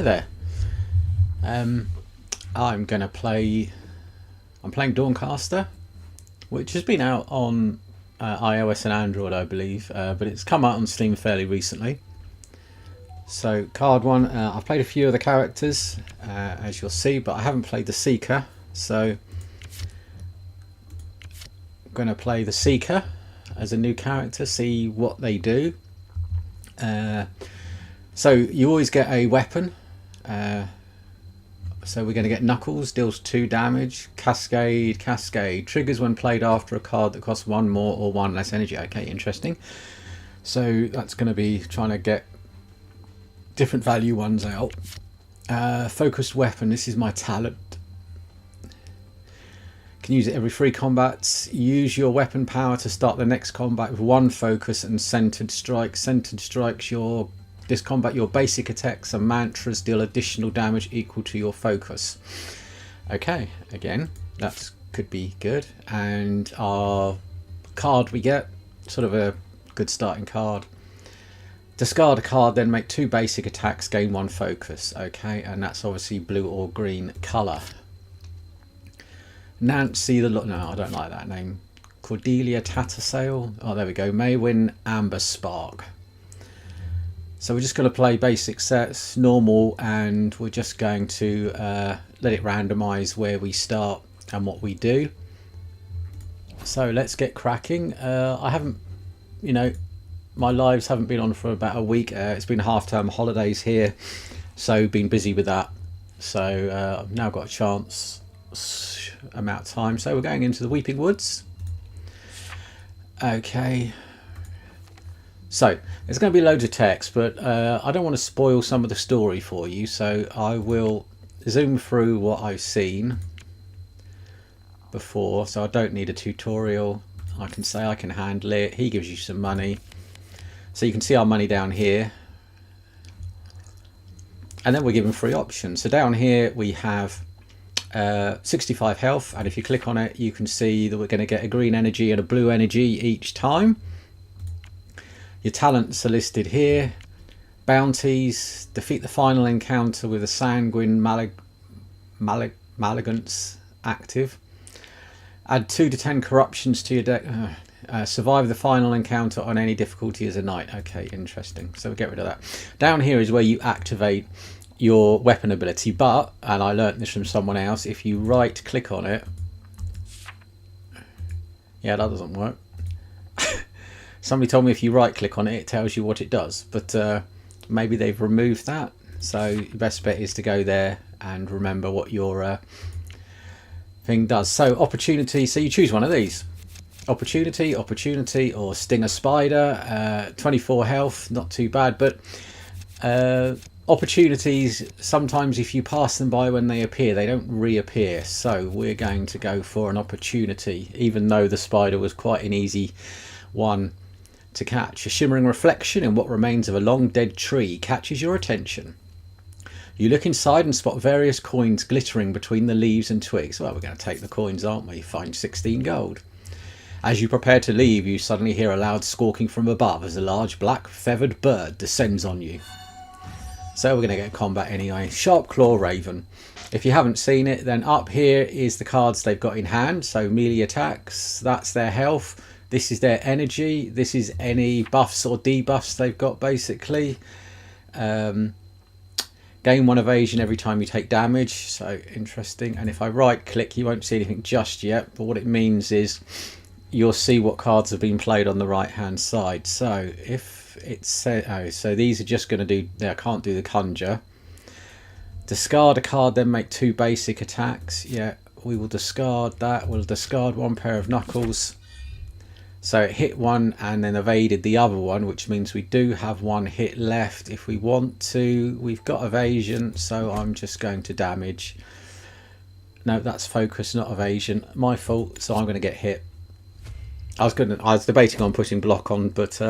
there. I'm playing Dawncaster, which has been out on iOS and Android, I believe, but it's come out on Steam fairly recently. So card one, I've played a few of the characters, as you'll see, but I haven't played the Seeker, so I'm going to play the Seeker as a new character, see what they do. So you always get a weapon, so we're going to get Knuckles, deals 2 damage, Cascade, triggers when played after a card that costs 1 more or 1 less energy. Okay, interesting. So that's going to be trying to get different value ones out. Focused weapon, this is my talent. Can use it every 3 combats. Use your weapon power to start the next combat with 1 focus and centered strike. Centered strikes this combat, your basic attacks and mantras deal additional damage equal to your focus. Okay, again, that could be good. And our card we get, sort of a good starting card. Discard a card, then make 2 basic attacks, gain 1 focus. Okay, and that's obviously blue or green colour. Nancy the no, I don't like that name. Cordelia Tattersail. Oh, there we go. Maywin Amber Spark. So we're just going to play basic sets, normal, and we're just going to let it randomise where we start and what we do. So let's get cracking. I haven't, my lives haven't been on for about a week. It's been half-term holidays here, so been busy with that. So I've now got a chance amount of time. So we're going into the Weeping Woods. Okay. So there's going to be loads of text, but I don't want to spoil some of the story for you, so I will zoom through what I've seen before. So I don't need a tutorial. I can say I can handle it. He gives you some money. So you can see our money down here. And then we're given 3 options. So down here we have 65 health, and if you click on it you can see that we're going to get a green energy and a blue energy each time. Your talents are listed here. Bounties: defeat the final encounter with a sanguine malignance active. Add 2 to 10 corruptions to your deck. Survive the final encounter on any difficulty as a knight. Okay, interesting. So we'll get rid of that. Down here is where you activate your weapon ability, but, and I learnt this from someone else, if you right click on it, yeah, that doesn't work. Somebody told me if you right click on it, it tells you what it does, but maybe they've removed that. So the best bet is to go there and remember what your thing does. So opportunity, so you choose one of these. Opportunity, or Stinger Spider. 24 health, not too bad, but opportunities, sometimes if you pass them by when they appear, they don't reappear. So we're going to go for an opportunity, even though the spider was quite an easy one to catch. A shimmering reflection in what remains of a long dead tree catches your attention. You look inside and spot various coins glittering between the leaves and twigs. Well, we're going to take the coins, aren't we? Find 16 gold. As you prepare to leave, you suddenly hear a loud squawking from above as a large black feathered bird descends on you. So we're going to get combat anyway. Sharp Claw Raven. If you haven't seen it, then up here is the cards they've got in hand. So melee attacks, that's their health. This is their energy. This is any buffs or debuffs they've got, basically. Gain 1 evasion every time you take damage. So interesting. And if I right click, you won't see anything just yet. But what it means is you'll see what cards have been played on the right hand side. So if it says, oh, so these are just going to do, I can't do the conjure. Discard a card, then make 2 basic attacks. Yeah, we will discard that. We'll discard 1 pair of Knuckles. So it hit 1 and then evaded the other one, which means we do have 1 hit left if we want to. We've got evasion, so I'm just going to damage. No, that's focus, not evasion. My fault, so I'm going to get hit. I was debating on putting block on, but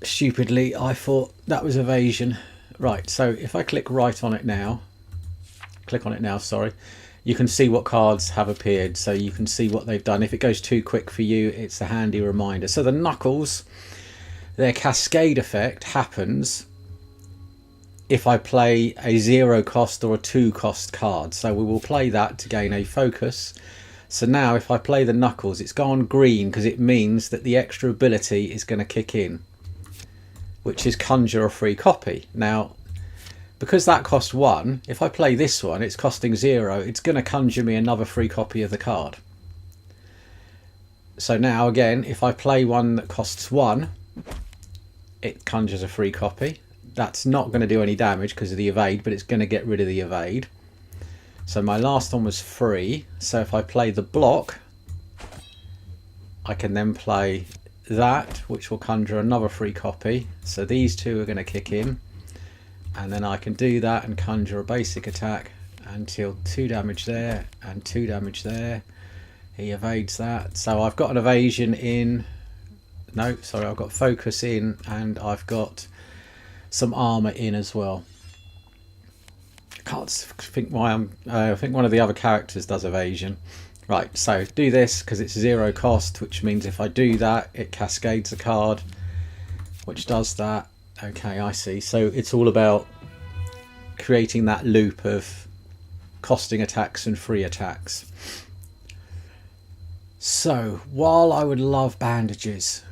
stupidly I thought that was evasion. Right, so if I click right on it now, sorry, you can see what cards have appeared, so you can see what they've done. If it goes too quick for you, it's a handy reminder. So the Knuckles, their cascade effect happens if I play a 0 cost or a 2 cost card. So we will play that to gain a focus. So now if I play the knuckles, it's gone green because it means that the extra ability is going to kick in, which is conjure a free copy. Now, because that costs 1, if I play this one, it's costing 0, it's going to conjure me another free copy of the card. So now again, if I play one that costs 1, it conjures a free copy. That's not going to do any damage because of the evade, but it's going to get rid of the evade. So my last one was free. So if I play the block, I can then play that, which will conjure another free copy. So these two are going to kick in. And then I can do that and conjure a basic attack until 2 damage there and 2 damage there. He evades that. So I've got an evasion in. No, sorry, I've got focus in and I've got some armor in as well. I can't think why I think one of the other characters does evasion. Right, so do this because it's 0 cost, which means if I do that, it cascades a card, which does that. Okay, I see. So it's all about creating that loop of costing attacks and free attacks. So, while I would love bandages,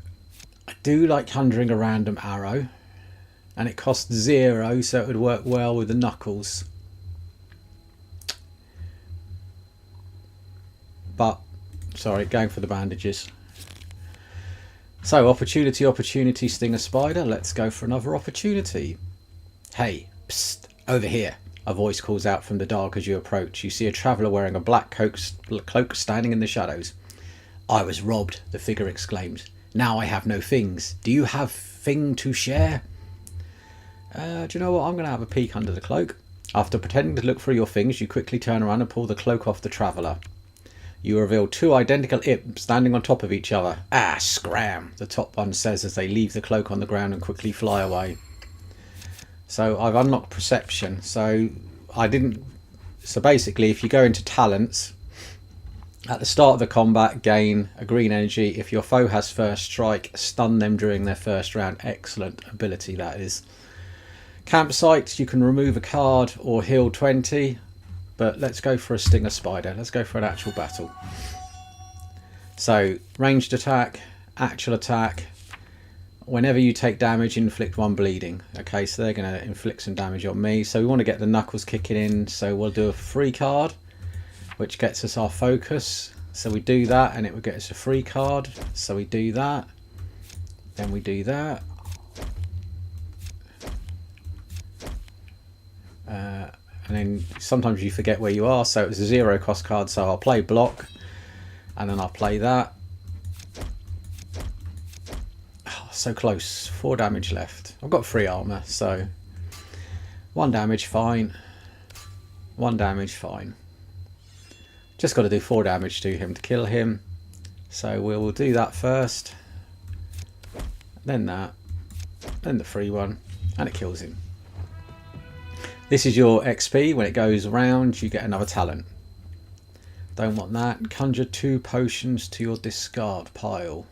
I do like conjuring a random arrow, and it costs 0, so it would work well with the knuckles. But, sorry, going for the bandages. So, opportunity, sting a spider. Let's go for another opportunity. Hey, psst, over here. A voice calls out from the dark as you approach. You see a traveller wearing a black cloak standing in the shadows. I was robbed, the figure exclaims. Now I have no things. Do you have thing to share? Do you know what? I'm going to have a peek under the cloak. After pretending to look through your things, you quickly turn around and pull the cloak off the traveller. You reveal 2 identical imps standing on top of each other. Ah, scram, the top one says as they leave the cloak on the ground and quickly fly away. So I've unlocked perception. So basically, if you go into talents, at the start of the combat, gain a green energy. If your foe has first strike, stun them during their first round. Excellent ability, that is. Campsites, you can remove a card or heal 20. But let's go for a stinger spider. Let's go for an actual battle. So, ranged attack, actual attack. Whenever you take damage, inflict 1 bleeding. Okay, so they're going to inflict some damage on me. So we want to get the knuckles kicking in. So we'll do a free card, which gets us our focus. So we do that and it will get us a free card. So we do that. Then we do that. And then sometimes you forget where you are. So it was a 0 cost card. So I'll play block. And then I'll play that. Oh, so close. 4 damage left. I've got 3 armor. So 1 damage, fine. 1 damage, fine. Just got to do 4 damage to him to kill him. So we'll do that first. Then that. Then the free one. And it kills him. This is your XP. When it goes around, you get another talent. Don't want that. Conjure 2 potions to your discard pile.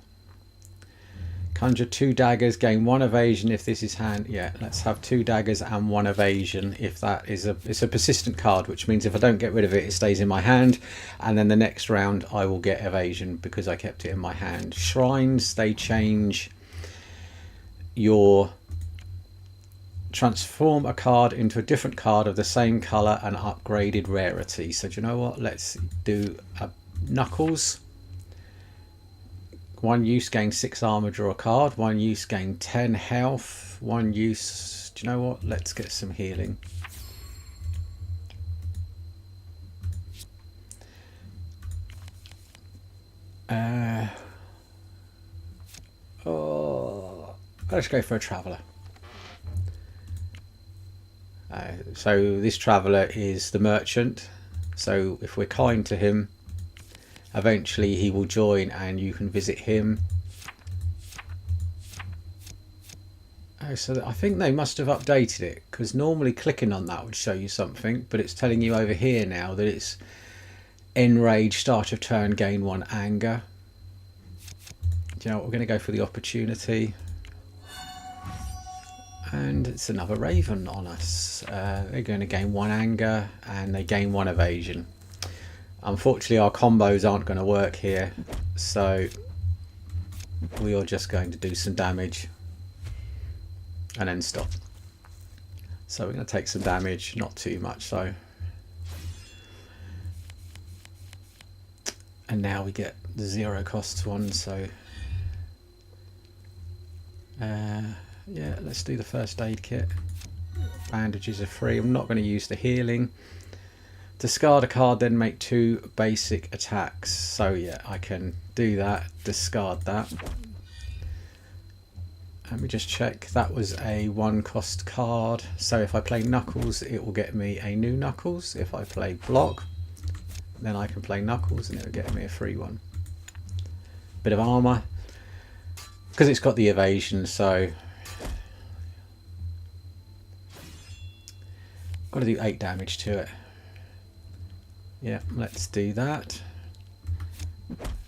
Conjure 2 daggers. Gain 1 evasion if this is hand. Yeah, let's have 2 daggers and 1 evasion if that is it's a persistent card, which means if I don't get rid of it, it stays in my hand. And then the next round, I will get evasion because I kept it in my hand. Shrines, they change your... Transform a card into a different card of the same colour and upgraded rarity. So do you know what? Let's do a Knuckles. 1 use, gain 6 armor, draw a card. 1 use, gain 10 health. 1 use, do you know what? Let's get some healing. Let's go for a traveller. So this traveller is the merchant. So if we're kind to him, eventually he will join and you can visit him. Oh, so I think they must have updated it, because normally clicking on that would show you something, but it's telling you over here now that it's enrage, start of turn, gain 1 anger. Do you know what? We're going to go for the opportunity. And And it's another Raven on us. They're going to gain 1 anger and they gain 1 evasion. Unfortunately our combos aren't going to work here, so we are just going to do some damage and then stop. So we're going to take some damage, not too much so. And now we get the 0 cost one, so yeah, let's do the first aid kit. Bandages are free. I'm not going to use the healing. Discard a card, then make 2 basic attacks. So yeah, I can do that, discard that. Let me just check, that was a 1 cost card. So if I play Knuckles, it will get me a new Knuckles. If I play Block, then I can play Knuckles and it will get me a free one. Bit of armor, because it's got the evasion, so got to do 8 damage to it. Yeah, let's do that.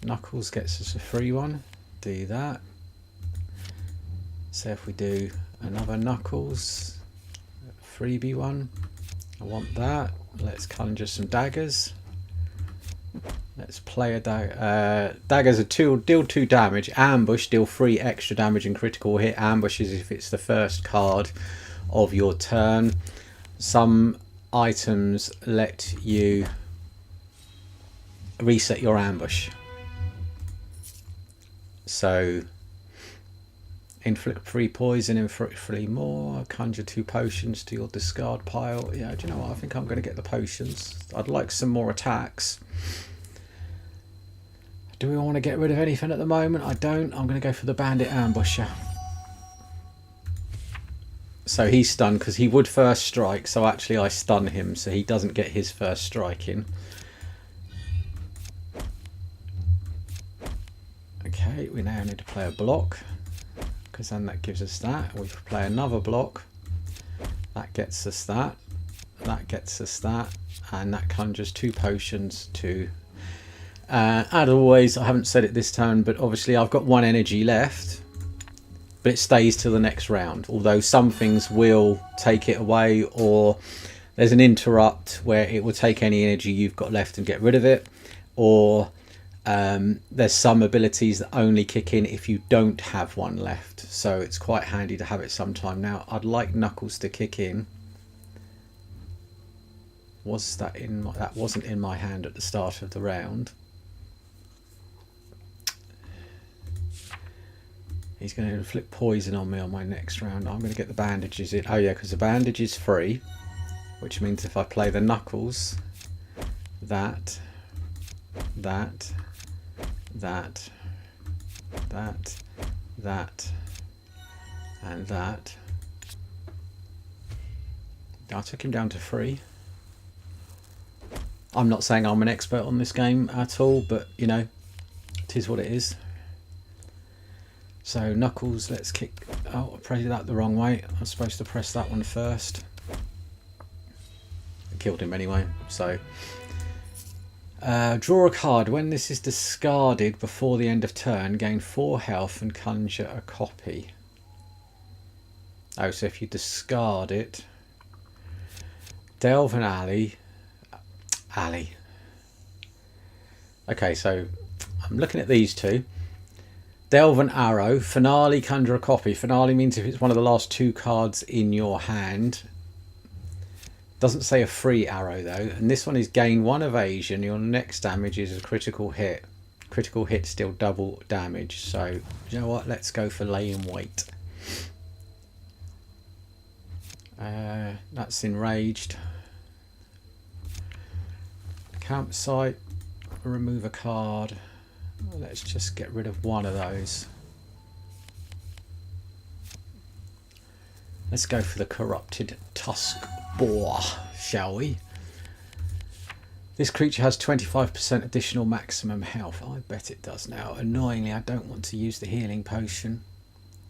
Knuckles gets us a free one. Do that. So if we do another Knuckles, freebie one, I want that. Let's conjure some daggers. Let's play a dagger. Daggers are deal 2 damage. Ambush, deal 3 extra damage and critical hit. Ambush is if it's the first card of your turn. Some items let you reset your ambush. So inflict 3 poison, inflict 3 more, conjure 2 potions to your discard pile. Yeah, do you know what? I think I'm going to get the potions. I'd like some more attacks. Do we want to get rid of anything at the moment? I don't. I'm going to go for the bandit ambusher. So he's stunned because he would first strike, so actually I stun him so he doesn't get his first strike in. Okay, we now need to play a block, because then that gives us that. We play another block, that gets us that, that gets us that, and that conjures 2 potions to as always, I haven't said it this turn, but obviously I've got 1 energy left, but it stays till the next round, although some things will take it away, or there's an interrupt where it will take any energy you've got left and get rid of it, or there's some abilities that only kick in if you don't have 1 left, so it's quite handy to have it sometime. Now I'd like Knuckles to kick in. Was that in my, that wasn't in my hand at the start of the round. He's going to inflict poison on me on my next round. I'm going to get the bandages in. Oh yeah, because the bandage is free, which means if I play the Knuckles, that, that, and that. I took him down to 3. I'm not saying I'm an expert on this game at all, but you know, it is what it is. So Knuckles, let's kick. Oh, I pressed that the wrong way. I was supposed to press that one first. I killed him anyway. So draw a card. When this is discarded before the end of turn, gain 4 health and conjure a copy. Oh, so if you discard it, delve an alley. Okay, so I'm looking at these 2. Delve an arrow. Finale, conjure a copy. Finale means if it's one of the last 2 cards in your hand. Doesn't say a free arrow though. And this one is gain 1 evasion. Your next damage is a critical hit. Critical hit still double damage. So you know what? Let's go for lay in wait. That's enraged. Campsite. Remove a card. Let's just get rid of 1 of those. Let's go for the corrupted tusk boar, shall we? This creature has 25% additional maximum health. I bet it does now. Annoyingly, I don't want to use the healing potion.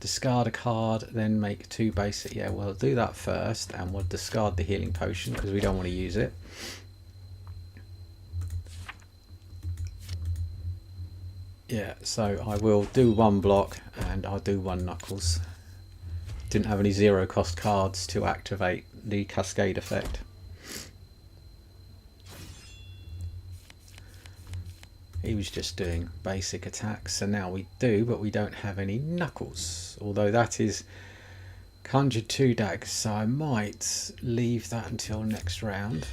Discard a card, then make 2 basic. Yeah, we'll do that first, and we'll discard the healing potion because we don't want to use it. Yeah, so I will do 1 block and I'll do 1 Knuckles. didn't have any 0 cost cards to activate the cascade effect. He was just doing basic attacks, and now we do, but we don't have any knuckles. Although that is conjured 2 daggers, so I might leave that until next round.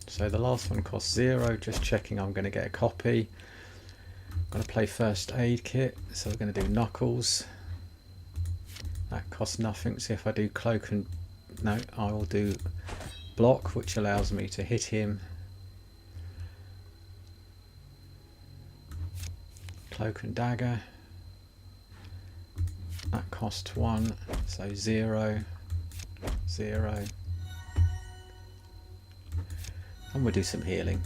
So the last one costs 0, just checking I'm going to get a copy. I'm going to play first aid kit, so we're going to do knuckles. That costs nothing, so if I do cloak and... no, I will do block, which allows me to hit him. Cloak and dagger. That costs 1, so 0, 0. And we'll do some healing.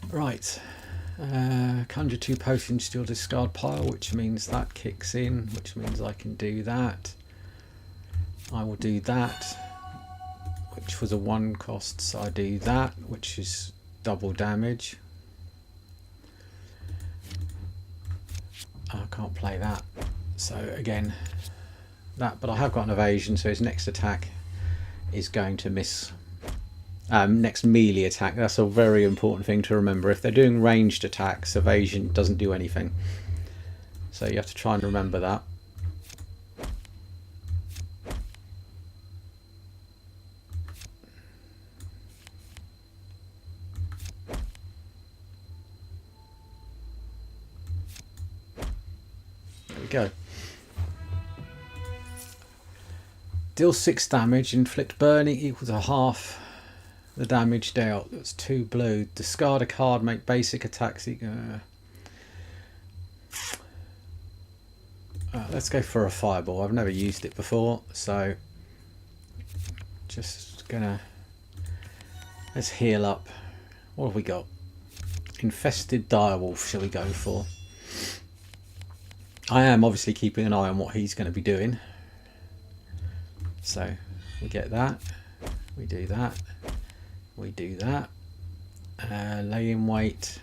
Right, conjure 2 potions to your discard pile, which means that kicks in, which means I can do that. I will do that, which was a 1 cost, so I do that, which is double damage. I can't play that, so again that, but I have got an evasion, so his next attack is going to miss. Next melee attack, that's a very important thing to remember. If they're doing ranged attacks, evasion doesn't do anything, so you have to try and remember that. There we go. Deal 6 damage, inflict burning equal to half the damage dealt. That's 2 blue. Discard a card, make basic attacks. Let's go for a fireball. I've never used it before, so just gonna, let's heal up. What have we got? Infested direwolf, shall we go for? I am obviously keeping an eye on what he's going to be doing. So we get that, we do that, we do that. Lay in wait,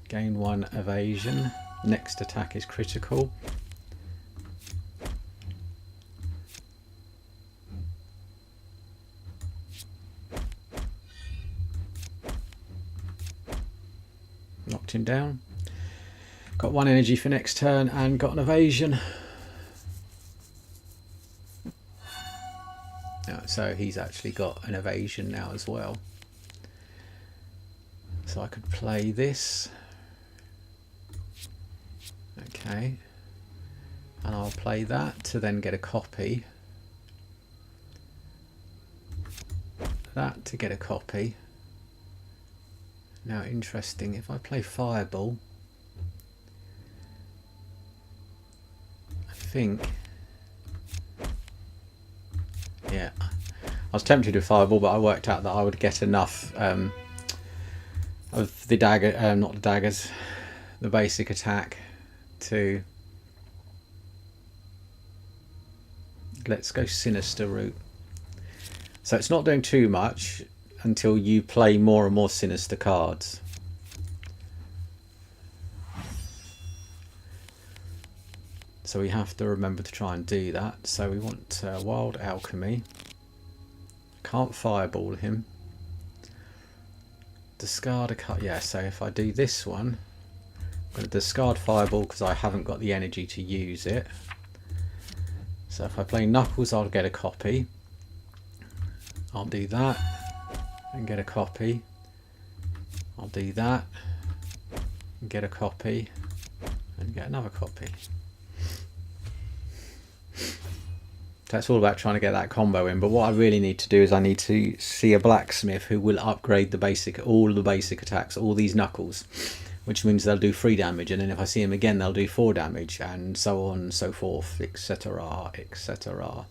gain 1 evasion. Next attack is critical. Knocked him down. Got 1 energy for next turn and got an evasion. So he's actually got an evasion now as well. So I could play this. Okay. And I'll play that to then get a copy. That to get a copy. Now interesting, if I play Fireball, I think, yeah, I was tempted to Fireball, but I worked out that I would get enough of the dagger, not the daggers, the basic attack to, let's go Sinister route. So it's not doing too much until you play more and more Sinister cards. So we have to remember to try and do that. So we want Wild Alchemy. Can't Fireball him. Discard a card. Yeah, so if I do this one, I'm going to discard Fireball because I haven't got the energy to use it. So if I play Knuckles, I'll get a copy. I'll do that and get a copy. I'll do that and get a copy and get another copy. That's all about trying to get that combo in, but what I really need to do is I need to see a blacksmith who will upgrade the basic, all the basic attacks, all these knuckles, which means they'll do 3 damage, and then if I see him again they'll do 4 damage, and so on and so forth, etc, etc.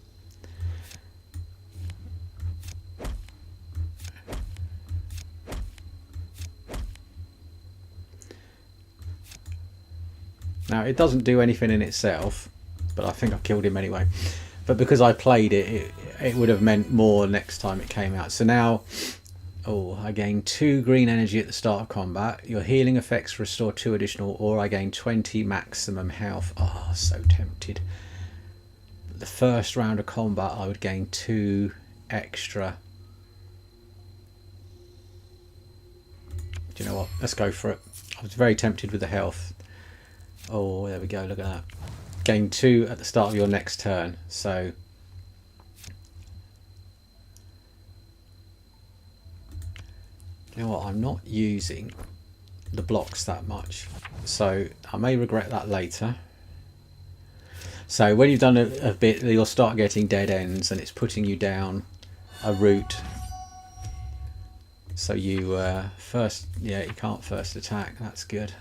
Now it doesn't do anything in itself, but I think I killed him anyway. But because I played it, it would have meant more next time it came out. So now, oh, I gain 2 green energy at the start of combat. Your healing effects restore 2 additional, or I gain 20 maximum health. Oh, so tempted. The first round of combat, I would gain 2 extra. Do you know what? Let's go for it. I was very tempted with the health. Oh, there we go. Look at that. Gain 2 at the start of your next turn. So you know what? I'm not using the blocks that much, so I may regret that later. So when you've done a bit, you'll start getting dead ends, and it's putting you down a route. So you first, yeah, you can't first attack. That's good.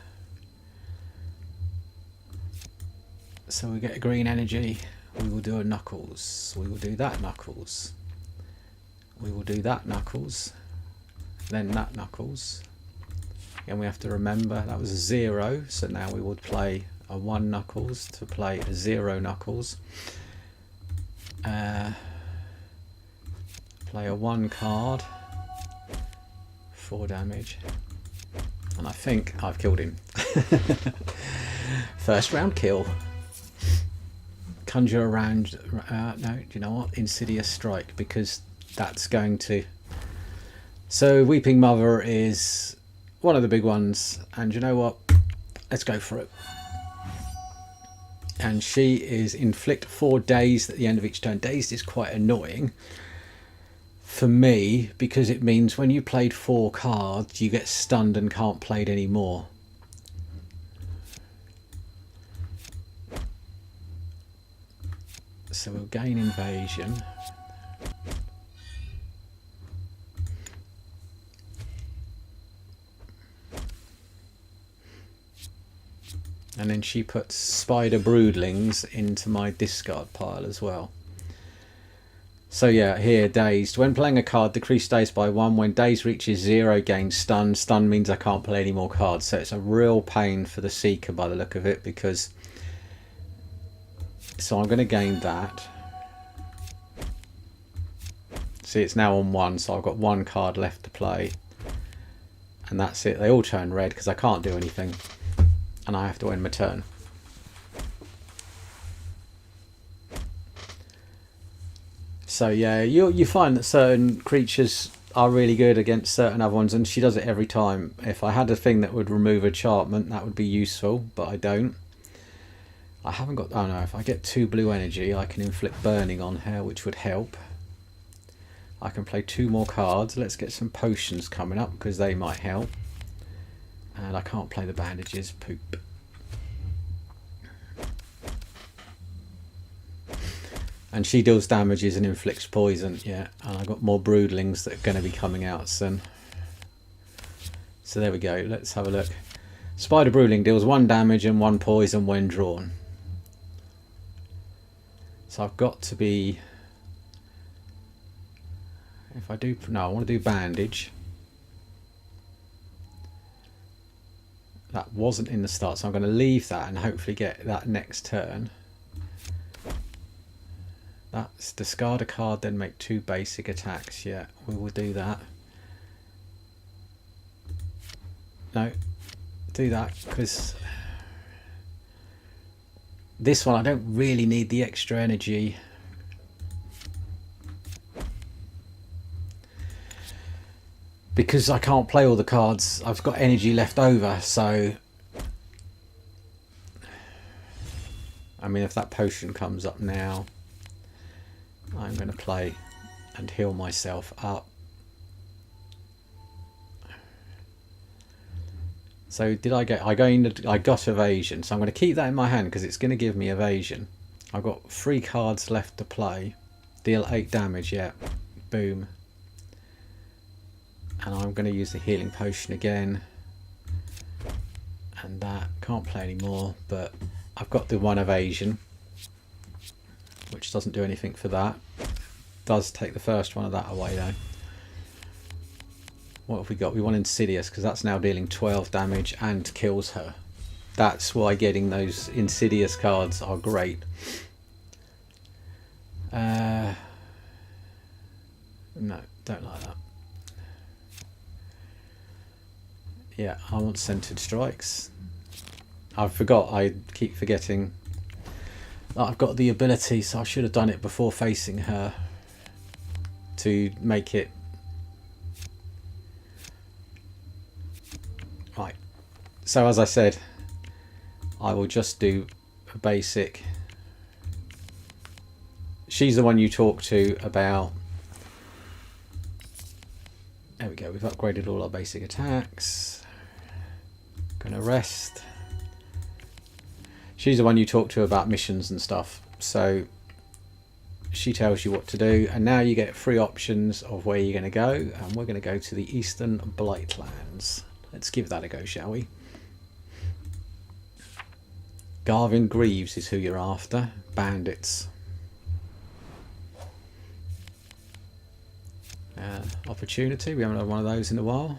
So we get a green energy. We will do a knuckles. We will do that knuckles. We will do that knuckles. Then that knuckles. And we have to remember that was a 0. So now we would play a 1 knuckles to play a 0 knuckles. Play a 1 card. 4 damage. And I think I've killed him. First round kill. Conjure around, no, do you know what? Insidious Strike, because that's going to... So Weeping Mother is one of the big ones, and you know what? Let's go for it. And she is inflict 4 dazed at the end of each turn. Dazed is quite annoying for me, because it means when you played 4 cards, you get stunned and can't play it anymore. So we'll gain invasion. And then she puts spider broodlings into my discard pile as well. So yeah, here, dazed. When playing a card, decrease daze by 1. When daze reaches 0, gain stun. Stun means I can't play any more cards. So it's a real pain for the Seeker by the look of it, because... So I'm going to gain that. See, it's now on 1, so I've got 1 card left to play. And that's it. They all turn red because I can't do anything. And I have to end my turn. So yeah, you find that certain creatures are really good against certain other ones, and she does it every time. If I had a thing that would remove enchantment, that would be useful, but I don't. I haven't got... Oh no, if I get 2 blue energy, I can inflict burning on her, which would help. I can play 2 more cards. Let's get some potions coming up, because they might help. And I can't play the bandages. Poop. And she deals damages and inflicts poison. Yeah, and I've got more broodlings that are going to be coming out soon. So there we go. Let's have a look. Spider broodling deals 1 damage and 1 poison when drawn. So I've got to be... If I do... No, I want to do bandage. That wasn't in the start, so I'm going to leave that and hopefully get that next turn. That's discard a card, then make 2 basic attacks. Yeah, we will do that. No, do that, because this one I don't really need the extra energy. Because I can't play all the cards, I've got energy left over, so... I mean, if that potion comes up now, I'm going to play and heal myself up. So did I get... I got evasion, so I'm going to keep that in my hand because it's going to give me evasion. I've got 3 cards left to play. Deal 8 damage, yeah. Boom. And I'm going to use the healing potion again. And that, can't play anymore, but I've got the 1 evasion, which doesn't do anything for that. Does take the first one of that away though. What have we got? We want Insidious, because that's now dealing 12 damage and kills her. That's why getting those Insidious cards are great. No, don't like that. Yeah, I want centered strikes. I keep forgetting that I've got the ability, so I should have done it before facing her to make it right. So as I said, I will just do a basic. She's the one you talk to about. There we go, we've upgraded all our basic attacks. Gonna rest. She's the one you talk to about missions and stuff, so she tells you what to do, and now you get 3 options of where you're going to go, and we're going to go to the Eastern Blightlands. Let's give that a go, shall we? Garvin Greaves is who you're after. Bandits. Opportunity, we haven't had one of those in a while.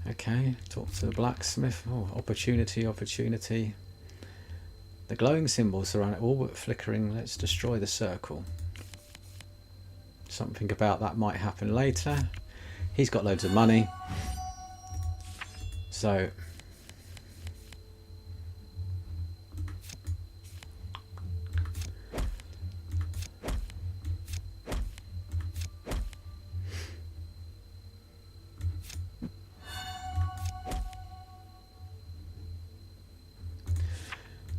Okay, talk to the blacksmith. Oh, opportunity, opportunity. The glowing symbols around it all but flickering. Let's destroy the circle. Something about that might happen later. He's got loads of money. So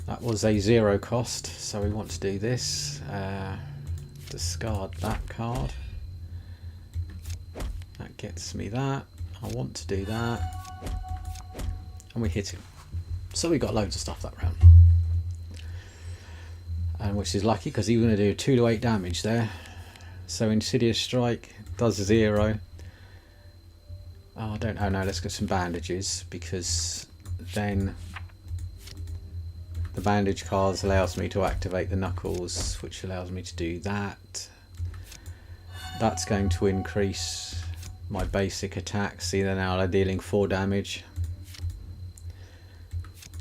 that was a 0 cost, so we want to do this. Discard that card. That gets me that. I want to do that. And we hit him. So we got loads of stuff that round. And which is lucky because he was going to do 2 to 8 damage there. So Insidious Strike does 0. Oh, I don't know. No, let's get some bandages, because then the bandage cards allows me to activate the knuckles, which allows me to do that. That's going to increase my basic attack. See, they're now dealing 4 damage.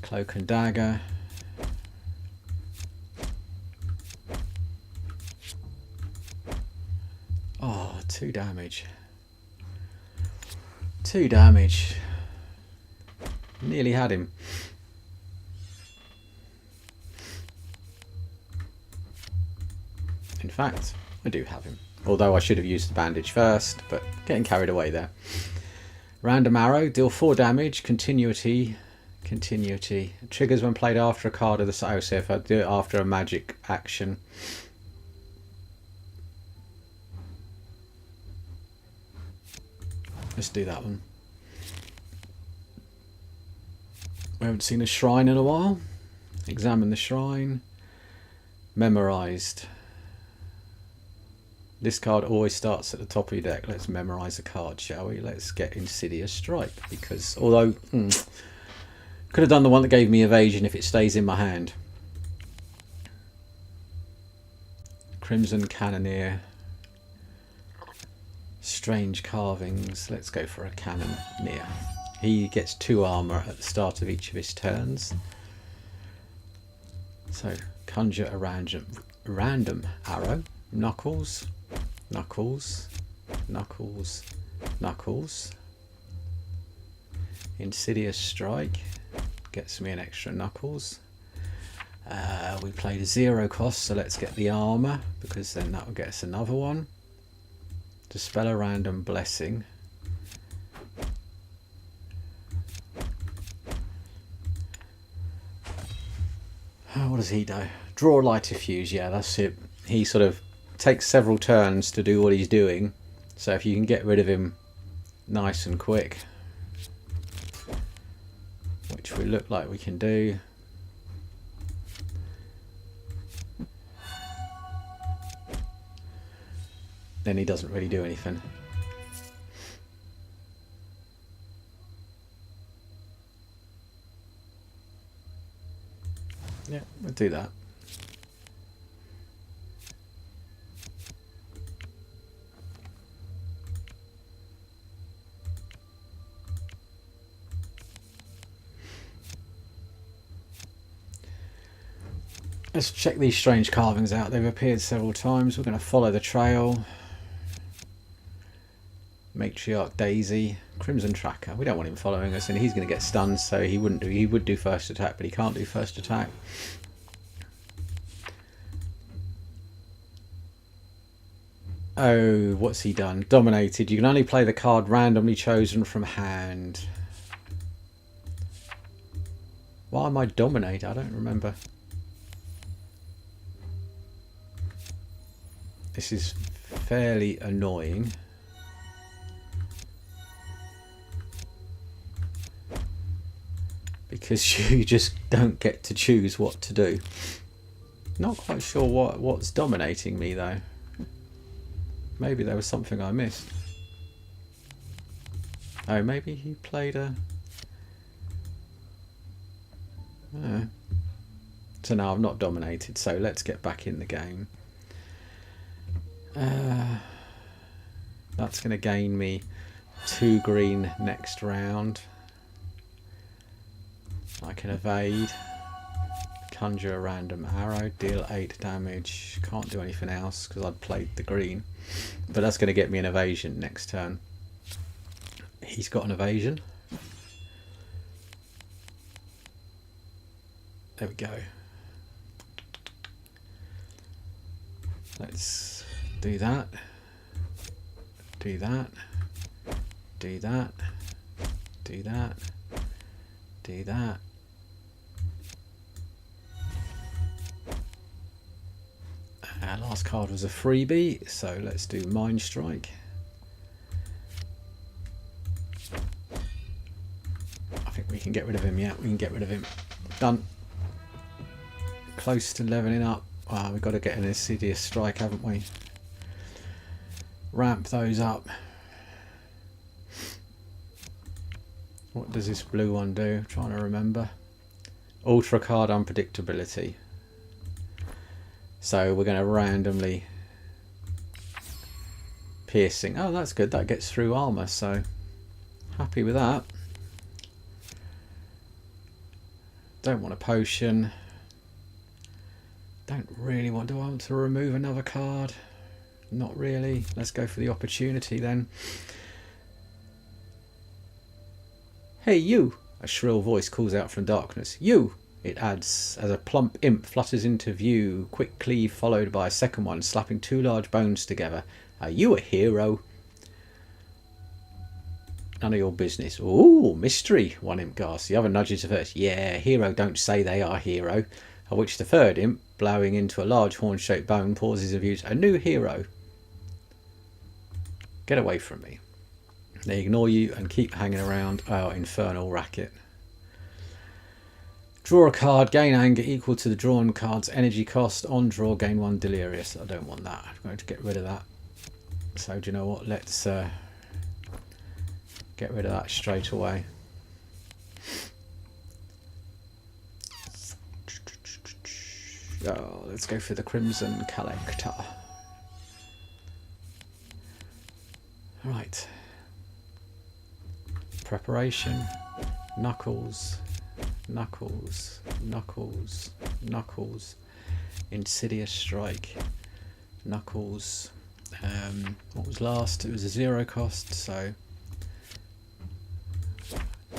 Cloak and dagger. Oh, 2 damage. 2 damage. Nearly had him. In fact, I do have him. Although I should have used the bandage first, but getting carried away there. Random arrow, deal 4 damage, continuity. Continuity. Triggers when played after a card of the side. So if I do it after a magic action. Let's do that one. We haven't seen a shrine in a while. Examine the shrine. Memorized. This card always starts at the top of your deck. Let's memorize a card, shall we? Let's get Insidious Strike, because although could have done the one that gave me evasion if it stays in my hand. Crimson Cannoneer. Strange carvings. Let's go for a Cannoneer. He gets 2 armor at the start of each of his turns. So conjure a random arrow. Knuckles. Knuckles, knuckles, knuckles. Insidious Strike gets me an extra knuckles. We played a 0 cost, so let's get the armor, because then that will get us another one. Dispel a random blessing. What does he do? Draw lighter fuse. Yeah, that's it. He sort of takes several turns to do what he's doing, so if you can get rid of him nice and quick, which we look like we can do. Then he doesn't really do anything. Yeah, we'll do that. Let's check these strange carvings out. They've appeared several times. We're going to follow the trail. Matriarch Daisy, Crimson Tracker. We don't want him following us, and he's going to get stunned, so he wouldn't do. He would do first attack, but he can't do first attack. Oh, what's he done? Dominated. You can only play the card randomly chosen from hand. Why am I dominated? I don't remember. This is fairly annoying. Because you just don't get to choose what to do. Not quite sure what's dominating me though. Maybe there was something I missed. Oh, maybe he played a... So now I'm not dominated, so let's get back in the game. That's going to gain me 2 green next round. I can evade, conjure a random arrow, deal 8 damage. Can't do anything else because I'd played the green, but that's going to get me an evasion next turn. He's got an evasion. There we go. Let's do that, do that, do that, do that, do that. Our last card was a freebie, so let's do Mind Strike. I think we can get rid of him. Yeah, we can get rid of him. Done. Close to leveling up. Ah, we've got to get an Insidious Strike, haven't we? Ramp those up. What does this blue one do? I'm trying to remember. Ultra card unpredictability. So we're going to randomly piercing. Oh, that's good. That gets through armor. So happy with that. Don't want a potion. Don't really want. Do I want to remove another card? Not really. Let's go for the opportunity then. Hey you! A shrill voice calls out from darkness. You! It adds as a plump imp flutters into view, quickly followed by a second one, slapping 2 large bones together. Are you a hero? None of your business. Ooh, mystery, one imp gasps. The other nudges the first. Yeah, hero don't say they are hero. At which the third imp, blowing into a large horn-shaped bone, pauses and views a new hero. Get away from me. They ignore you and keep hanging around our infernal racket. Draw a card, gain anger equal to the drawn card's energy cost. On draw, gain 1 delirious. I don't want that. I'm going to get rid of that. So do you know what? Let's get rid of that straight away. Oh, let's go for the Crimson Collector. Right. Preparation. Knuckles. Knuckles. Knuckles. Knuckles. Insidious Strike. Knuckles. What was last? It was a 0 cost, so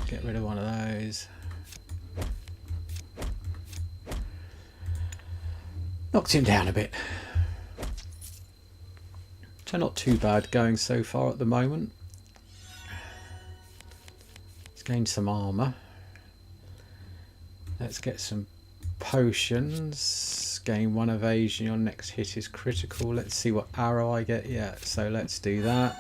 get rid of one of those. Knocked him down a bit. So not too bad going so far at the moment. Let's gain some armour. Let's get some potions. Gain 1 evasion. Your next hit is critical. Let's see what arrow I get. Yeah, so let's do that.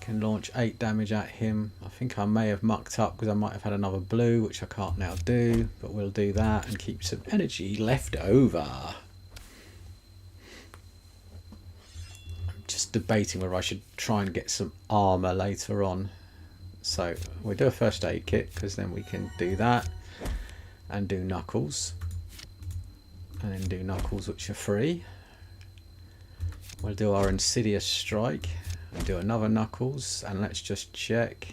Can launch 8 damage at him. I think I may have mucked up because I might have had another blue, which I can't now do, but we'll do that and keep some energy left over. I'm just debating whether I should try and get some armor later on. So we'll do a first aid kit because then we can do that and do Knuckles, and then do Knuckles, which are free. We'll do our Insidious Strike and do another Knuckles, and let's just check.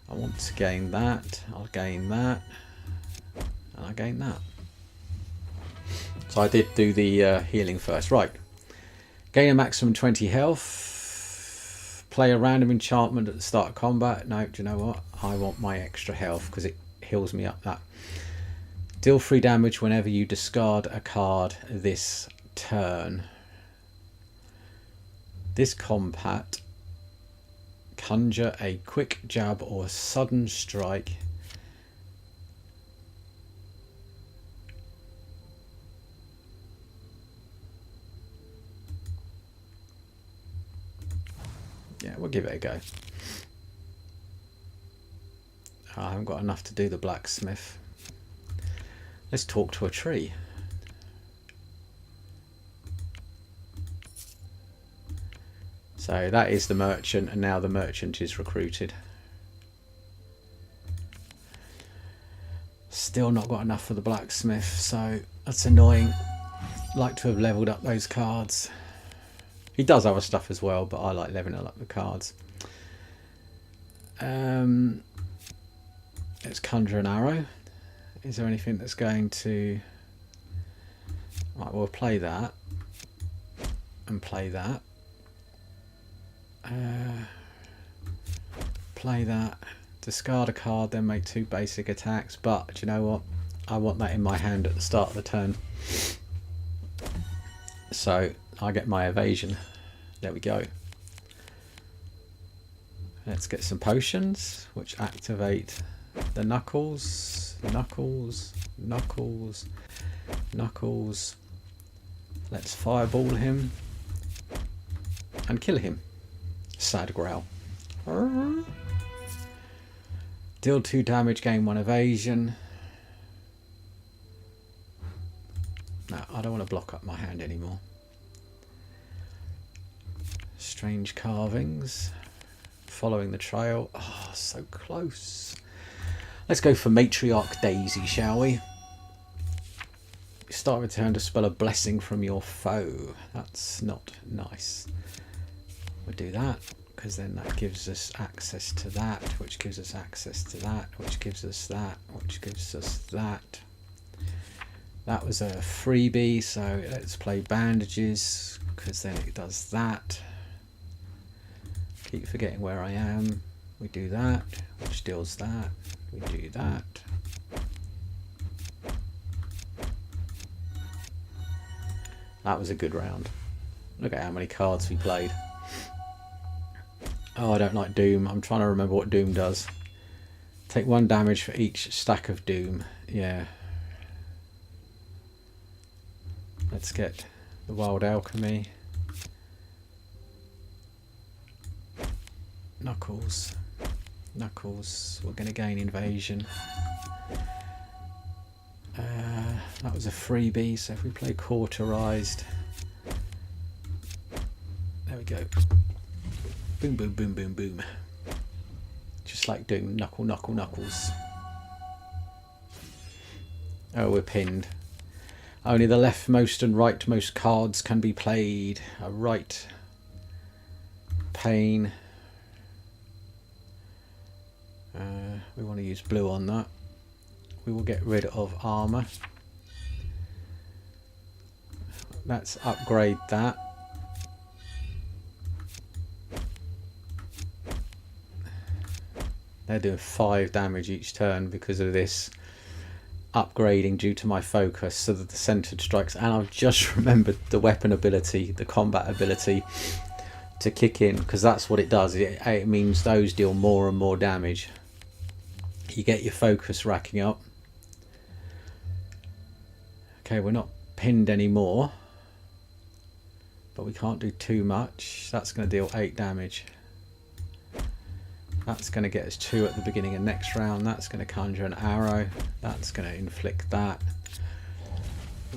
I want to gain that. I'll gain that, and I'll gain that. So I did do the healing first. Right. Gain a maximum 20 health. Play a random enchantment at the start of combat. No, do you know what? I want my extra health because it heals me up that. Deal 3 damage whenever you discard a card this turn. This combat, conjure a quick jab or sudden strike. Yeah, we'll give it a go. I haven't got enough to do the blacksmith. Let's talk to a tree. So that is the merchant, and now the merchant is recruited. Still not got enough for the blacksmith, so that's annoying. Like to have leveled up those cards. He does other stuff as well, but I like leveling up the cards. Let's conjure an arrow. Is there anything that's going to... Right, we'll play that. And play that. Play that. Discard a card, then make 2 basic attacks. But, do you know what? I want that in my hand at the start of the turn. So, I get my evasion. There we go. Let's get some potions, which activate the knuckles, knuckles, knuckles, knuckles. Let's fireball him and kill him. Sad growl. Deal 2 damage, gain 1 evasion. No, I don't want to block up my hand anymore. Strange carvings. Following the trail. Oh, so close. Let's go for Matriarch Daisy, shall we? Start with turn to spell a blessing from your foe. That's not nice. We'll do that, because then that gives us access to that, which gives us access to that, which gives us that, which gives us that. That was a freebie, so let's play bandages, because then it does that. Keep forgetting where I am. We do that, which deals that. We do that. That was a good round. Look at how many cards we played. Oh, I don't like Doom. I'm trying to remember what Doom does. Take 1 damage for each stack of Doom. Yeah. Let's get the Wild Alchemy. Knuckles. Knuckles. We're going to gain invasion. That was a freebie, so if we play cauterized. There we go. Boom, boom, boom, boom, boom. Just like doing knuckle, knuckle, knuckles. Oh, we're pinned. Only the leftmost and rightmost cards can be played. A right. Pain. We want to use blue on that. We will get rid of armor. Let's upgrade that. They're doing 5 damage each turn because of this upgrading due to my focus, so that the centered strikes. And I've just remembered the weapon ability, the combat ability to kick in, because that's what it does. It means those deal more and more damage. You get your focus racking up. Okay, we're not pinned anymore, but we can't do too much. That's going to deal 8 damage. That's going to get us 2 at the beginning of next round. That's going to conjure an arrow. That's going to inflict that.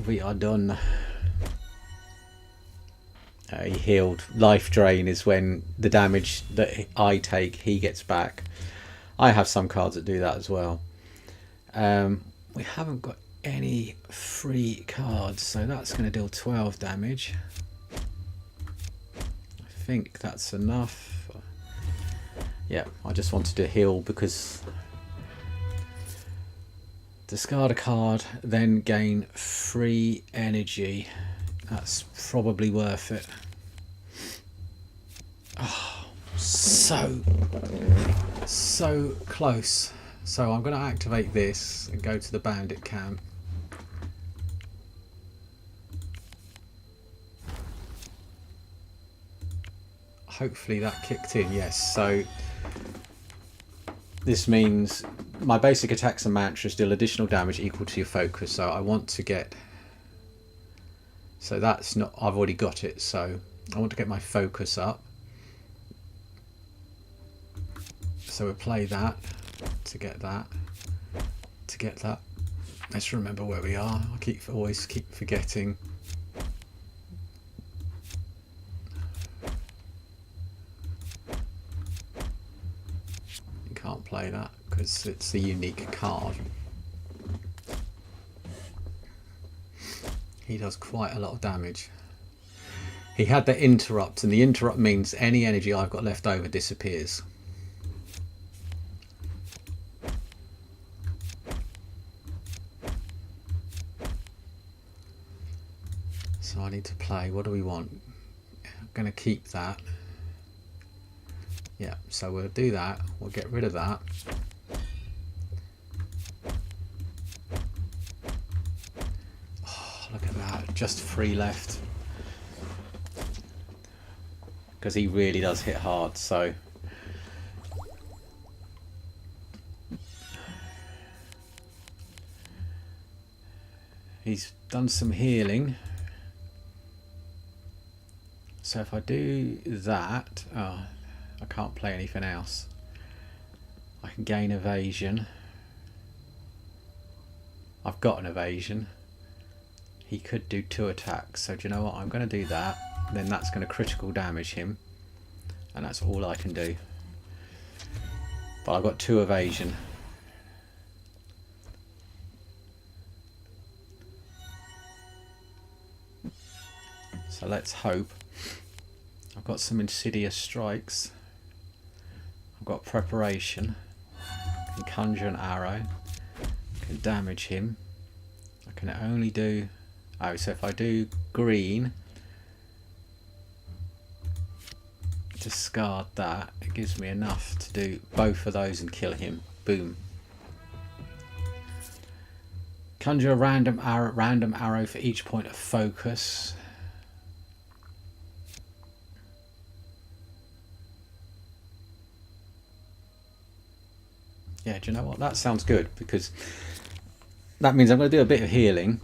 We are done. He healed. Life drain is when the damage that I take, he gets back. I have some cards that do that as well. We haven't got any free cards, so that's going to deal 12 damage. I think that's enough. Yeah, I just wanted to heal because Discard a card, then gain free energy. That's probably worth it. Oh, so close. So I'm going to activate this and go to the bandit camp. Hopefully that kicked in, yes. So this means my basic attacks and mantras deal additional damage equal to your focus. So I want to get... So that's not... I've already got it. So I want to get my focus up. So we'll play that to get that. To get that. Let's remember where we are. I always keep forgetting. Can't play that because it's a unique card. He does quite a lot of damage. He had the interrupt, and the interrupt means any energy I've got left over disappears. So I need to play. What do we want? I'm going to keep that. Yeah, so we'll do that. We'll get rid of that. Oh, look at that. Just 3 left. Because he really does hit hard, so... He's done some healing. So if I do that... Oh, I can't play anything else. I can gain evasion. I've got an evasion. He could do 2 attacks. So do you know what? I'm going to do that. Then that's going to critical damage him. And that's all I can do. But I've got 2 evasion. So let's hope. I've got some insidious strikes. I've got preparation. I can conjure an arrow. I can damage him. I can only do... Oh, so if I do green, discard that, it gives me enough to do both of those and kill him. Boom. Conjure a random arrow for each point of focus. Yeah, do you know what? That sounds good, because that means I'm going to do a bit of healing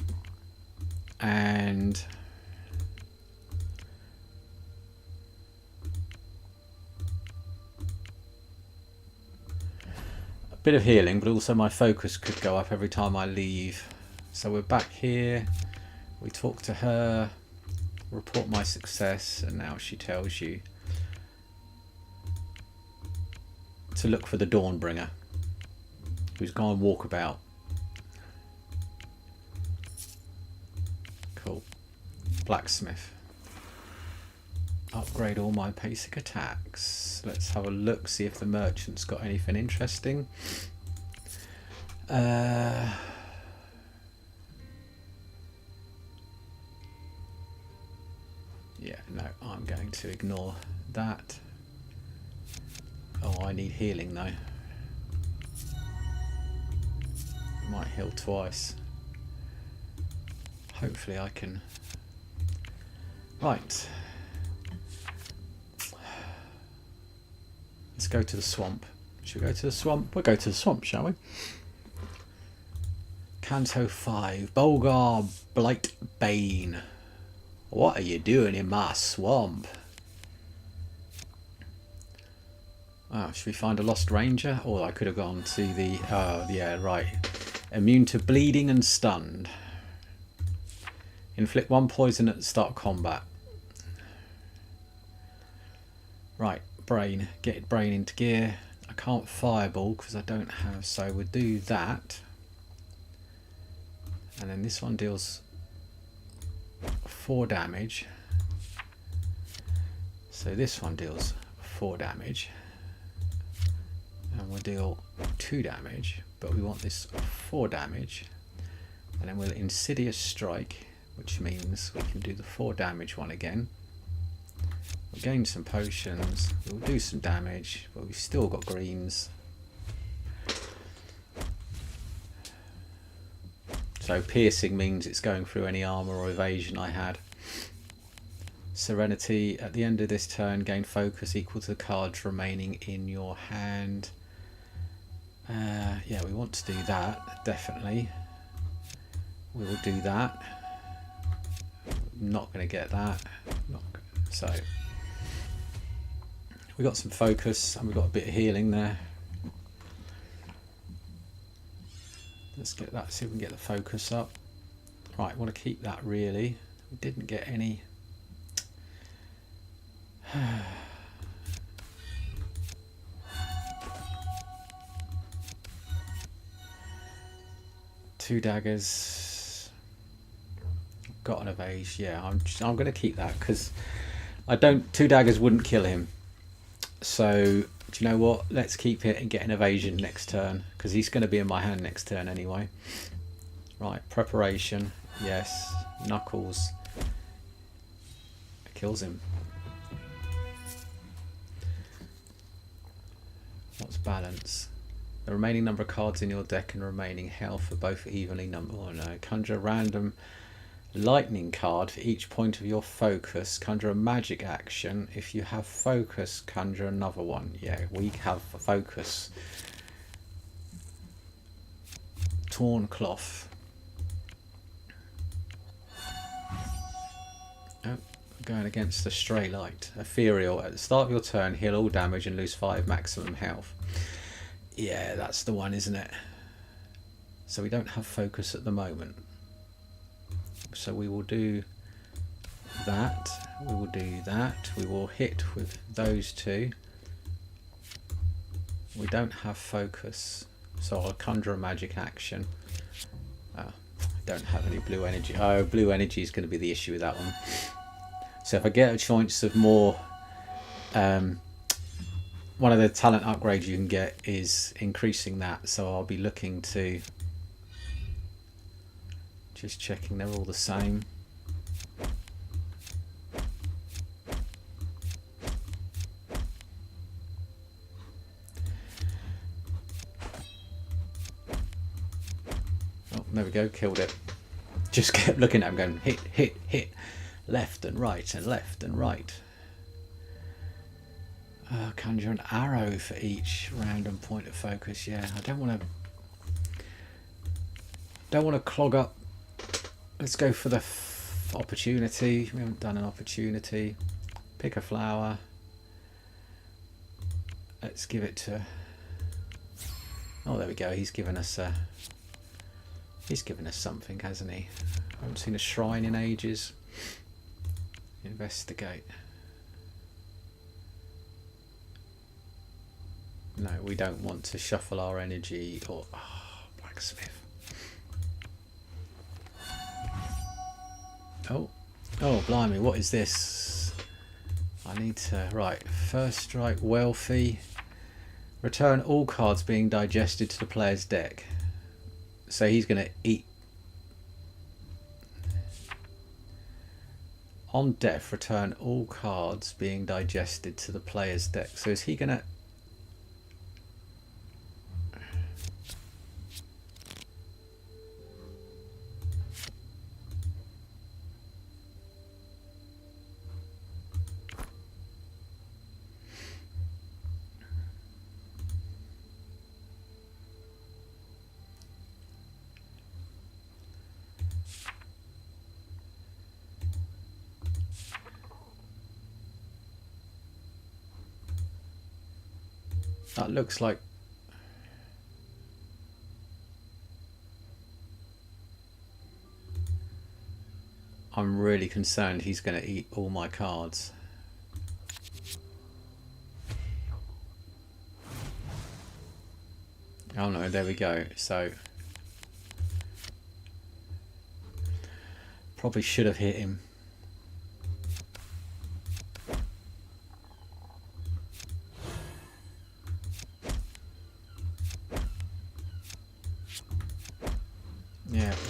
and but also my focus could go up every time I leave. So we're back here, we talk to her, report my success, and now she tells you to look for the Dawnbringer, who's gone walkabout. Cool. Blacksmith. Upgrade all my basic attacks. Let's have a look, see if the merchant's got anything interesting. Yeah, no, I'm going to ignore that. Oh, I need healing though. Might heal twice. Hopefully I can... Right. Let's go to the swamp. Should we go to the swamp? We'll go to the swamp, shall we? Canto 5. Bolgar Blightbane. What are you doing in my swamp? Oh, should we find a lost ranger? Or I could have gone to the... Oh, yeah, right. Immune to bleeding and stunned. Inflict 1 poison at the start of combat. Right, brain. Get brain into gear. I can't fireball because I don't have, so we'll do that. And then this one deals 4 damage. So this one deals 4 damage. And we'll deal 2 damage, but we want this 4 damage, and then we'll Insidious Strike, which means we can do the 4 damage one again. We'll gain some potions, we'll do some damage, but we've still got greens. So piercing means it's going through any armor or evasion I had. Serenity, at the end of this turn, gain focus equal to the cards remaining in your hand. Yeah, we want to do that, definitely. We will do that. Not going to get that. So we got some focus and we've got a bit of healing there. Let's get that, see if we can get the focus up. Right, want to keep that really. We didn't get any. 2 daggers. Got an evade. Yeah, I'm going to keep that because I don't. 2 daggers wouldn't kill him. So do you know what? Let's keep it and get an evasion next turn because he's going to be in my hand next turn anyway. Right, preparation. Yes, knuckles. Kills him. What's balance? The remaining number of cards in your deck and remaining health are both evenly numbered. Oh no. Conjure a random lightning card for each point of your focus. Conjure a magic action. If you have focus, conjure another one. Yeah, we have focus. Torn cloth. Oh, going against the stray light. Ethereal. At the start of your turn, heal all damage and lose 5 maximum health. Yeah, that's the one, isn't it? So we don't have focus at the moment. So we will do that. We will do that. We will hit with those 2. We don't have focus. So I'll conjure a magic action. I don't have any blue energy. Oh, blue energy is going to be the issue with that one. So if I get a chance of more... one of the talent upgrades you can get is increasing that, so I'll be looking to just checking they're all the same. Oh, there we go, killed it. Just kept looking at him going hit, hit, hit, left and right and left and right. Conjure an arrow for each random point of focus. Yeah, I don't want to clog up. Let's go for the opportunity. We haven't done an opportunity. Pick a flower. Let's give it to. Oh, there we go. He's given us something, hasn't he? I haven't seen a shrine in ages. Investigate. No, we don't want to shuffle our energy or... Oh, blacksmith. Oh, blimey, what is this? I need to... Right, first strike, wealthy. Return all cards being digested to the player's deck. So he's going to eat... On death, return all cards being digested to the player's deck. So is he going to... That looks like... I'm really concerned he's going to eat all my cards. Oh no, there we go. So probably should have hit him.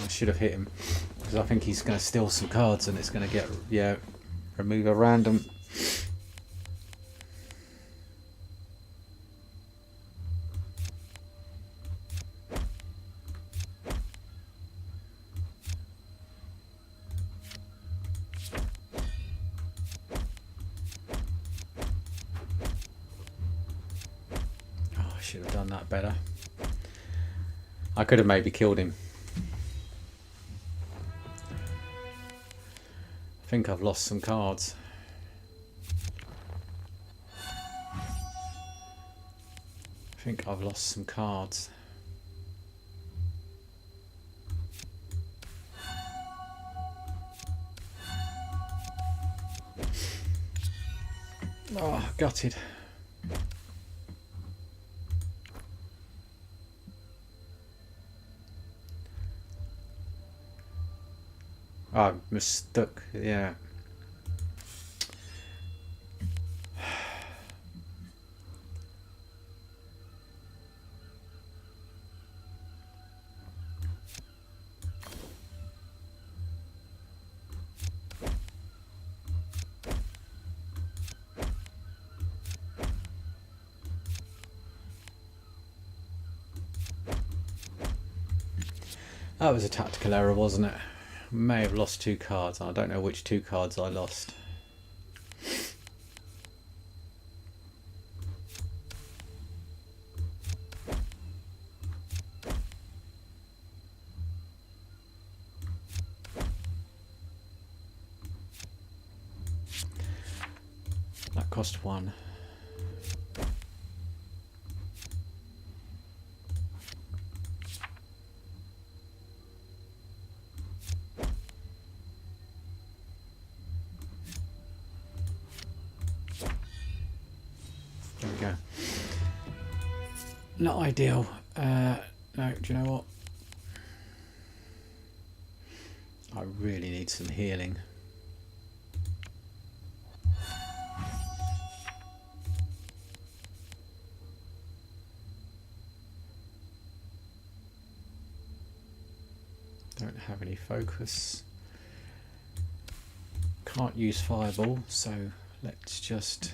should have hit him, because I think he's going to steal some cards and it's going to get, yeah, remove a random. Oh, I should have done that better. I could have maybe killed him. I think I've lost some cards. I think I've lost some cards. Oh, gutted. I mistook, yeah. That was a tactical error, wasn't it? May have lost 2 cards. I don't know which 2 cards I lost. That cost 1. There we go. Not ideal. No, do you know what? I really need some healing. Don't have any focus. Can't use fireball, so let's just...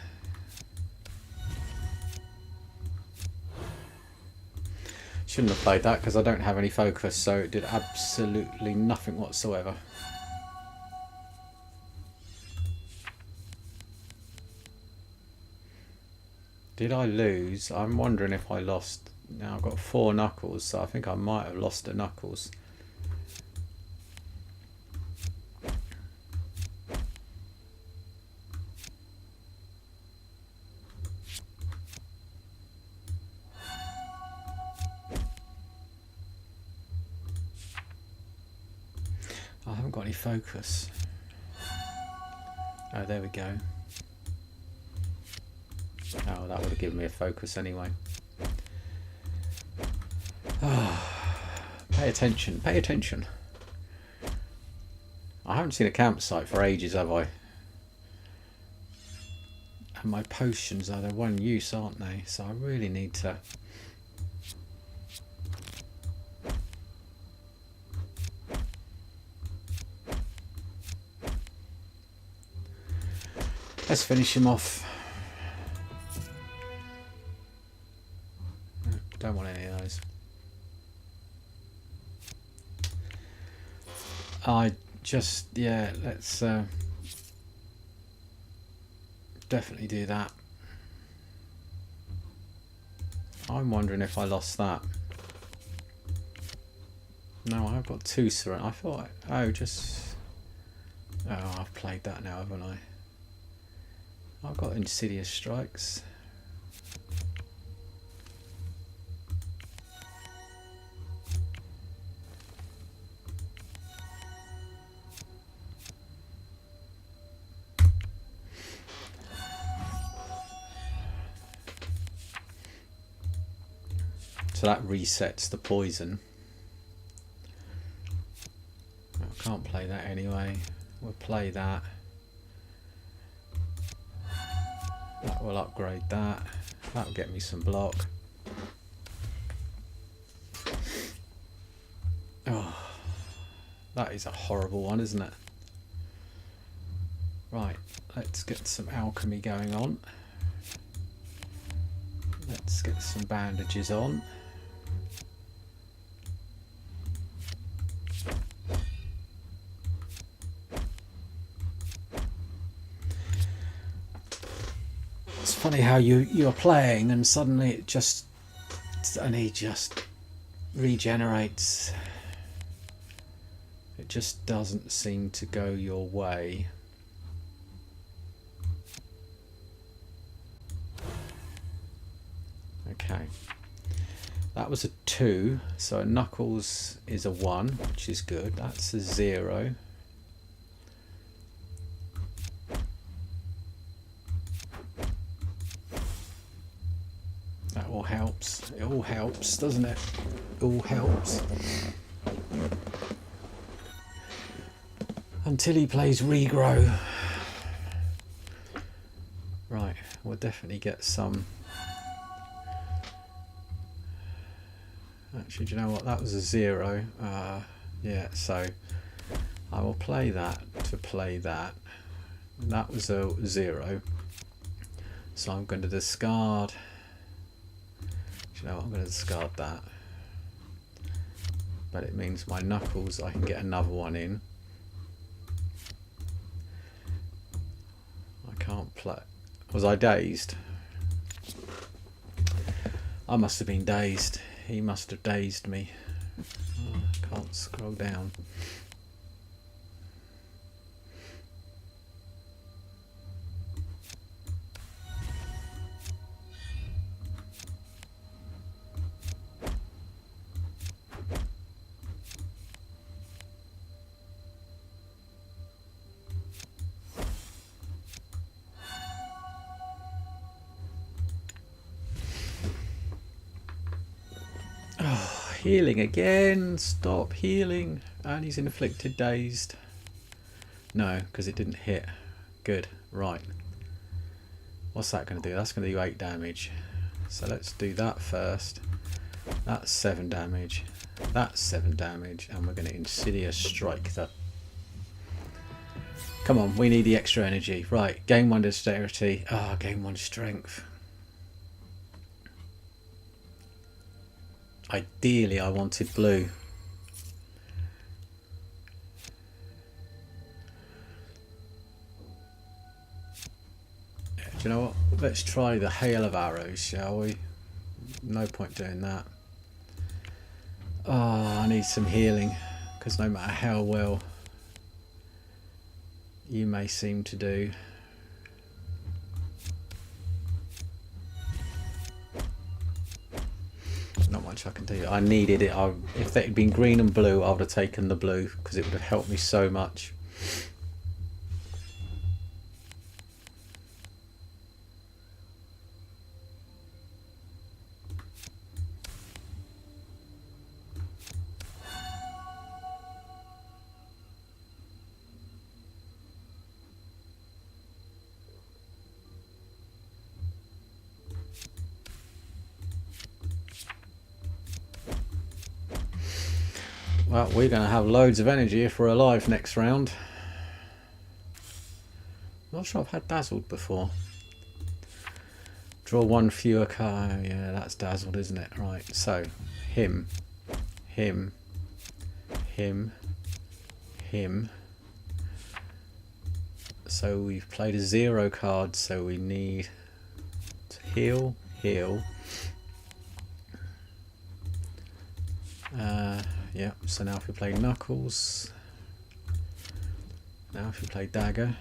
Shouldn't have played that because I don't have any focus, so it did absolutely nothing whatsoever. Did I lose? I'm wondering if I lost. Now I've got 4 knuckles, so I think I might have lost a knuckles. I haven't got any focus. Oh, there we go. Oh, that would have given me a focus anyway. Oh, pay attention, pay attention. I haven't seen a campsite for ages, have I? And my potions are their one use, aren't they? So I really need to... Let's finish him off. Don't want any of those. I just, yeah, let's definitely do that. I'm wondering if I lost that. No, I've got 2 surrender. I thought, oh, just... Oh, I've played that now, haven't I? I've got insidious strikes. So that resets the poison. I can't play that anyway. We'll play that. That will upgrade that. That'll get me some block. Oh, That is a horrible one, isn't it? Right, let's get some alchemy going on. Let's get some bandages on. It's funny how you're playing and suddenly it just regenerates. It just doesn't seem to go your way. Okay, that was a 2, so a knuckles is a 1, which is good. That's a 0. That all helps. It all helps, doesn't it? It all helps. Until he plays regrow. Right, we'll definitely get some. Actually, do you know what? That was a 0. Yeah, so I will play that to play that. That was a 0. So I'm going to discard. Do you know what? I'm going to discard that. But it means my knuckles, I can get another one in. I can't play. Was I dazed? I must have been dazed. He must have dazed me. Oh, I can't scroll down. Healing again. Stop healing. And he's inflicted dazed. No, because it didn't hit. Good. Right. What's that going to do? That's going to do 8 damage. So let's do that first. That's 7 damage. That's 7 damage. And we're going to Insidious Strike that. Come on, we need the extra energy. Right. Gain 1 dexterity. Gain 1 strength. Ideally, I wanted blue. Do you know what? Let's try the hail of arrows, shall we? No point doing that. I need some healing, because no matter how well you may seem to do, not much I can do. I needed it. If it had been green and blue, I would have taken the blue because it would have helped me so much. Well, we're going to have loads of energy if we're alive next round. Not sure I've had dazzled before. Draw 1 fewer card. Yeah, that's dazzled, isn't it? Right, so him. So we've played a 0 card, so we need to heal. Yeah, so now if we play Knuckles, now if we play Dagger,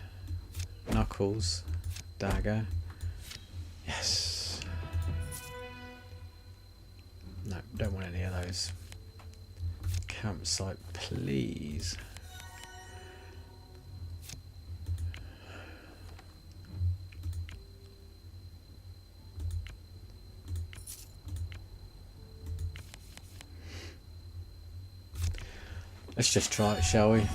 Knuckles, Dagger, yes. No, don't want any of those. Campsite, please. Let's just try it, shall we?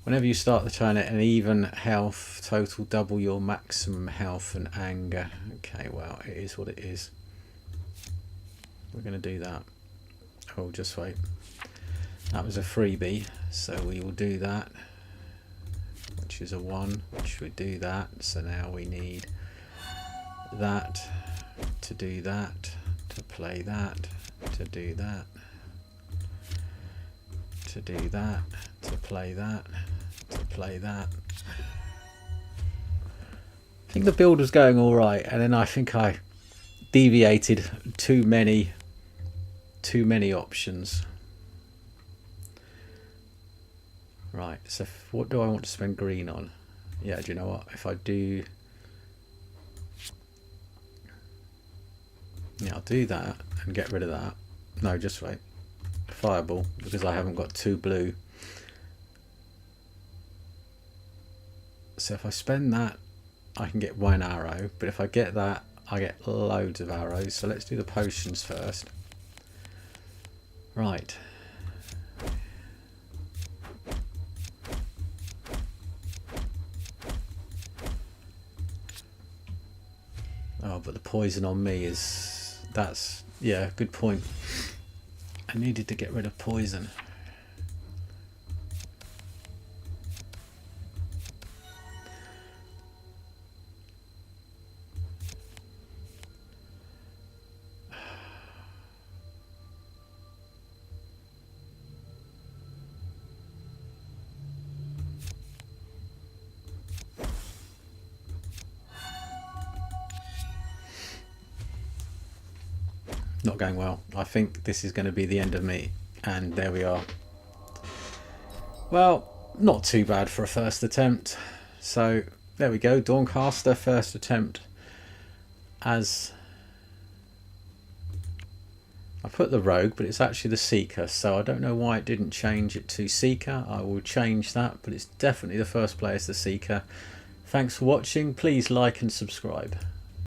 Whenever you start the turn at an even health, total double your maximum health and anger. Okay, well, it is what it is. We're going to do that. Oh, just wait. That was a freebie, so we will do that, which is a 1, which would do that. So now we need that to do that, to play that, to do that, to do that, to play that, to play that. I think the build was going all right, and then I think I deviated too many options. Right, so what do I want to spend green on? Yeah, do you know what? If I do, yeah, I'll do that and get rid of that. No, just wait. Fireball, because I haven't got 2 blue. So if I spend that, I can get 1 arrow, but if I get that, I get loads of arrows. So let's do the potions first. Right. Oh, but the poison on me is, that's, yeah, good point. I needed to get rid of poison. Not going well. I think this is going to be the end of me, and there we are. Well, not too bad for a first attempt. So there we go, Dawncaster, first attempt. As I put the rogue, but it's actually the seeker, so I don't know why it didn't change it to seeker. I will change that, but it's definitely the first player is the seeker. Thanks for watching. Please like and subscribe.